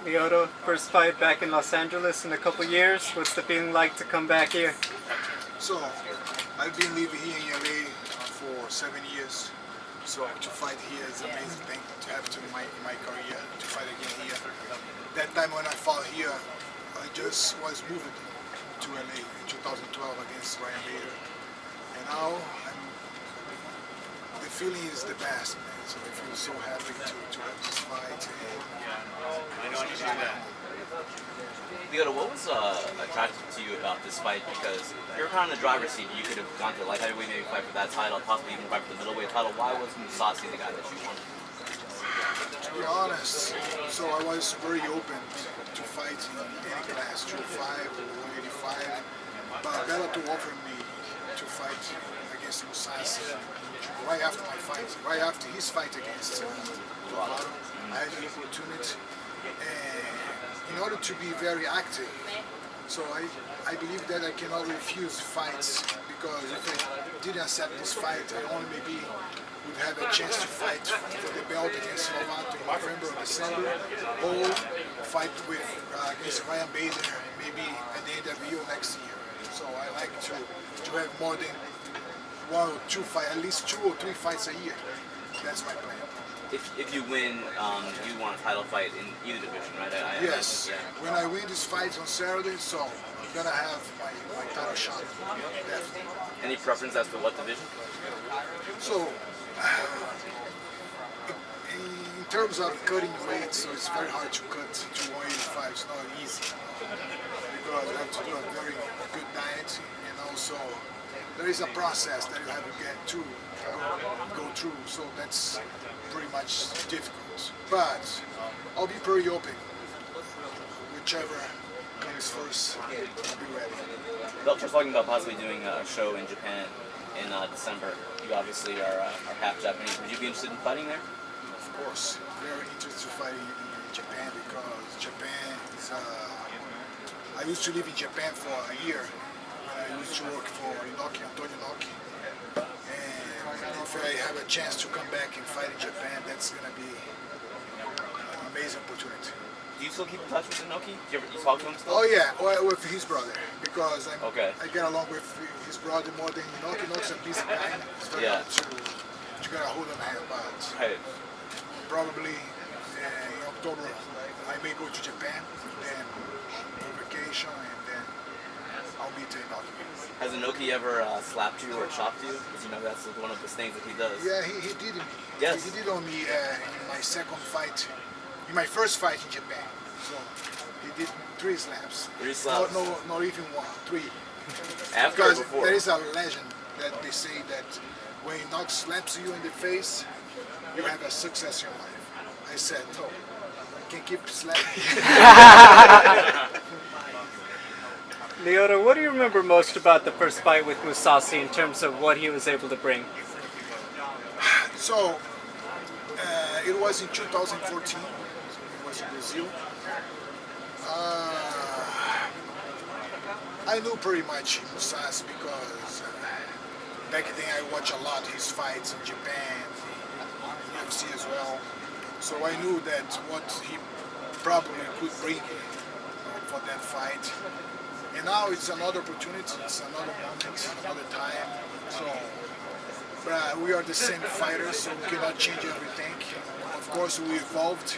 Lyoto, first fight back in Los Angeles in a couple years. What's the feeling like to come back here? So, I've been living here in LA for 7 years. So to fight here is an amazing thing to have to in my career, to fight again here. That time when I fought here, I just was moved to LA in 2012 against Ryan Bader. And now the feeling is the best, man. So I feel so happy to have this fight. Lyoto, what was attractive to you about this fight? Because you're kind of in the driver's seat. You could have gone to light heavyweight, maybe fight for that title, possibly even fight for the middleweight title. Why was Mousasi the guy that you wanted? To be honest, so I was very open to fight in any class, 205 or 185. But Bellator offered me to fight against Mousasi right after my fight, right after his fight against Colorado. I had the opportunity, and in order to be very active, so I believe that I cannot refuse fights, because if I didn't accept this fight, I only maybe would have a chance to fight for the belt against Lovato in November or December, or fight with against Ryan Bader maybe at the end of the year next year. So I like to have more than 1 or 2 fights, at least 2 or 3 fights a year. That's my plan. If you win, you want a title fight in either division, right? Yes. Yeah. When I win this fight on Saturday, so I'm gonna have my title shot. Definitely. Any preference as to what division? So, in terms of cutting weight, so it's very hard to cut to 185. It's not easy, because you have to do a very good diet, and also there is a process that you have to get to go through. So that's pretty much difficult. But I'll be pretty open. Whichever comes first, I'll be ready. Bellator's talking about possibly doing a show in Japan in December. You obviously are half Japanese. Would you be interested in fighting there? Of course, very interested to fight in Japan, because Japan is. I used to live in Japan for a year. I used to work for Antonio Inoki. And if I have a chance to come back and fight in Japan, that's going to be an amazing opportunity. Do you still keep in touch with Inoki? You talk to him still? Oh yeah, well, with his brother, because I get along with his brother more than Inoki. Inoki's a busy guy. It's very hard to get a hold of him, but probably in October I may go to Japan, then on vacation, and then I'll meet Inoki. Has Inoki ever slapped you or chopped you? Because you know that's one of the things that he does. Yeah, he did me. Yes. He did on me in my second fight, in my first fight in Japan. So he did 3 slaps. 3 slaps? No, not even 1, 3. After because or before? There is a legend that they say that when Inoki slaps you in the face, you have a success in your life. I said, no, I can keep slapping. Lyoto, what do you remember most about the first fight with Mousasi in terms of what he was able to bring? So, it was in 2014. It was in Brazil. I knew pretty much Mousasi, because back then I watched a lot his fights in Japan, in UFC as well. So I knew that what he probably could bring for that fight. And now it's another opportunity, it's another moment, another time. So we are the same fighters, so we cannot change everything. Of course, we evolved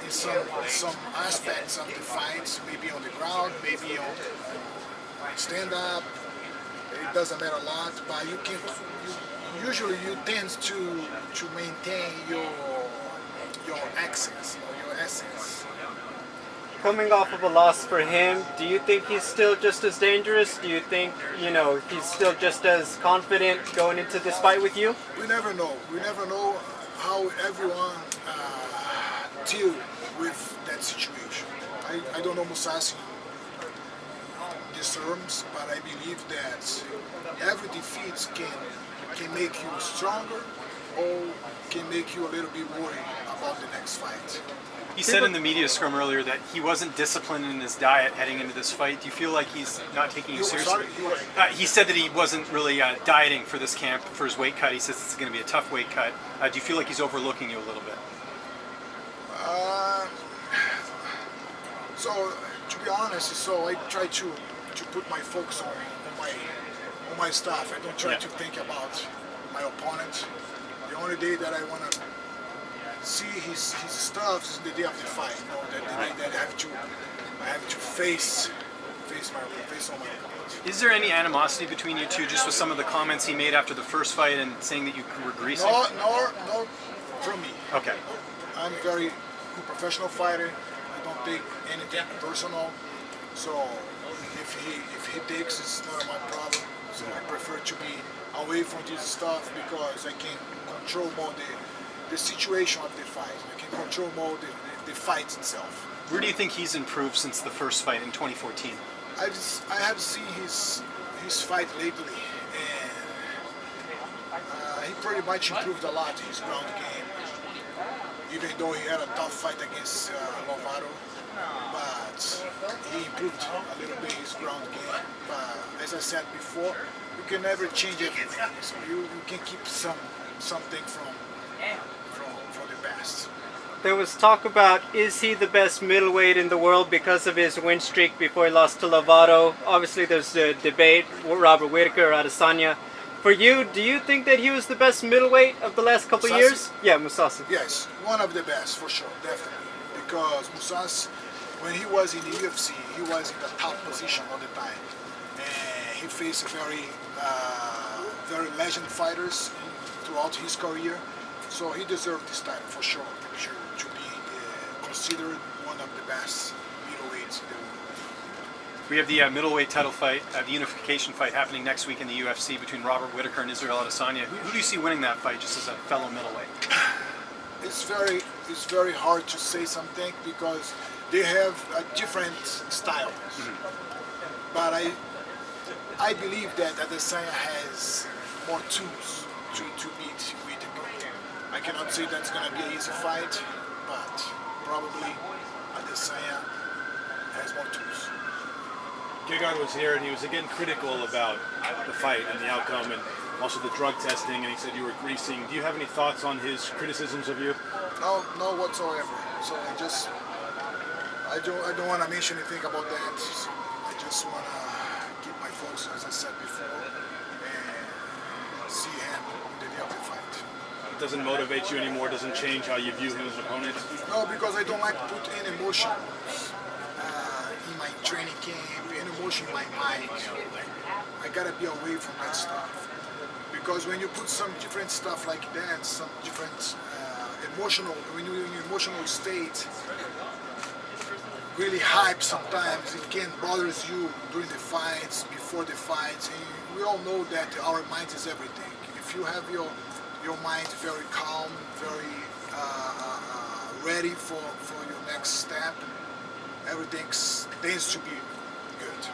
in some aspects of the fights, maybe on the ground, maybe on stand-up. It doesn't matter a lot, but usually you tend to maintain your accents or your essence. Coming off of a loss for him, do you think he's still just as dangerous? Do you think, he's still just as confident going into this fight with you? We never know. We never know how everyone deal with that situation. I don't know Mousasi in these terms, but I believe that every defeat can make you stronger, or can make you a little bit worried about the next fight. He said in the media scrum earlier that he wasn't disciplined in his diet heading into this fight. Do you feel like he's not taking you seriously? He said that he wasn't really dieting for this camp, for his weight cut. He says it's going to be a tough weight cut. Do you feel like he's overlooking you a little bit? So to be honest, so I try to put my focus on my stuff. I don't try to think about my opponent. The only day that I want to see his stuff is the day of the fight. You know, that the day that I have to face all my opponents. Is there any animosity between you two, just with some of the comments he made after the first fight and saying that you were greasing? No, from me. Okay. I'm a very good professional fighter. I don't take anything personal. So if he takes, it's not my problem. So I prefer to be away from this stuff because I can control more the situation of the fight. I can control more the fight itself. Where do you think he's improved since the first fight in 2014? I have seen his fight lately, and he pretty much improved a lot his ground game. Even though he had a tough fight against Lovato, but he improved a little bit his ground game. But as I said before, you can never change everything. So you can keep something from the past. There was talk about, is he the best middleweight in the world because of his win streak before he lost to Lovato? Obviously there's the debate, Robert Whittaker or Adesanya. For you, do you think that he was the best middleweight of the last couple of years? Yeah, Mousasi. Yes, one of the best for sure, definitely. Because Mousasi, when he was in the UFC, he was in the top position all the time. And he faced very legend fighters throughout his career. So he deserved this title for sure, to be considered one of the best middleweights in the world. We have the middleweight title fight, the unification fight happening next week in the UFC between Robert Whittaker and Israel Adesanya. Who do you see winning that fight, just as a fellow middleweight? It's very hard to say something because they have a different style. Mm-hmm. But I believe that Adesanya has more tools to beat Whittaker. I cannot say that's going to be an easy fight, but probably Adesanya has more tools. Gegard was here and he was again critical about the fight and the outcome and also the drug testing, and he said you were greasing. Do you have any thoughts on his criticisms of you? No whatsoever. So I don't want to mention anything about that. So I just want to keep my focus, as I said before, and see him the day of the fight. It doesn't motivate you anymore, doesn't change how you view him as an opponent? No, because I don't like to put any emotion in my training camp, any emotion in my mind. I gotta be away from that stuff. Because when you put some different stuff like that, some different when you're in an emotional state, really hype sometimes, it can bother you during the fights, before the fights. And we all know that our mind is everything. If you have your mind very calm, very ready for your next step, everything tends to be good.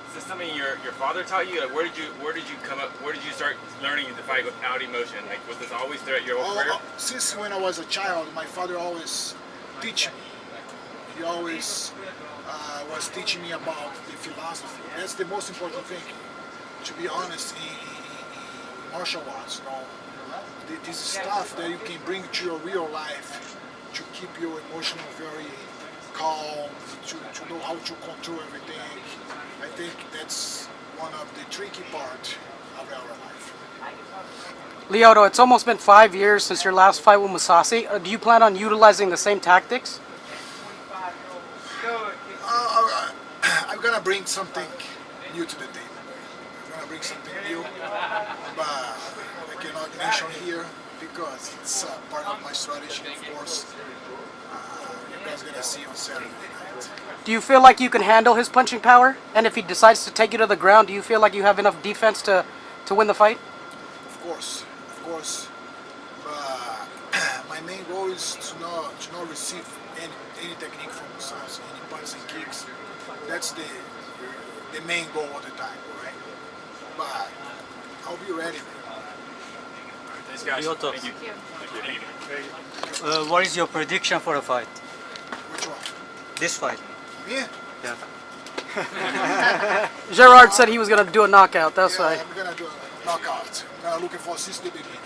Is this something your father taught you? Like, where did you come up? Where did you start learning to fight without emotion? Like, was this always throughout your whole career? Since when I was a child, my father always teach me. He always was teaching me about the philosophy. That's the most important thing. To be honest, in martial arts, this stuff that you can bring to your real life to keep your emotional very calm, to know how to control everything. I think that's one of the tricky part of our life. Lyoto, it's almost been 5 years since your last fight with Mousasi. Do you plan on utilizing the same tactics? I'm gonna bring something new to the table. I'm gonna bring something new, but I cannot mention here because it's part of my strategy, of course. You guys are gonna see on Saturday night. Do you feel like you can handle his punching power? And if he decides to take you to the ground, do you feel like you have enough defense to win the fight? Of course. But my main goal is to not receive any technique from Mousasi, any punches and kicks. That's the main goal all the time, right? But I'll be ready. Thanks, guys. Lyoto. Thank you. What is your prediction for the fight? Which one? This fight? Me? Yeah. Gerard said he was going to do a knockout, that's Yeah, why. I'm gonna do a knockout. I'm looking for since the beginning.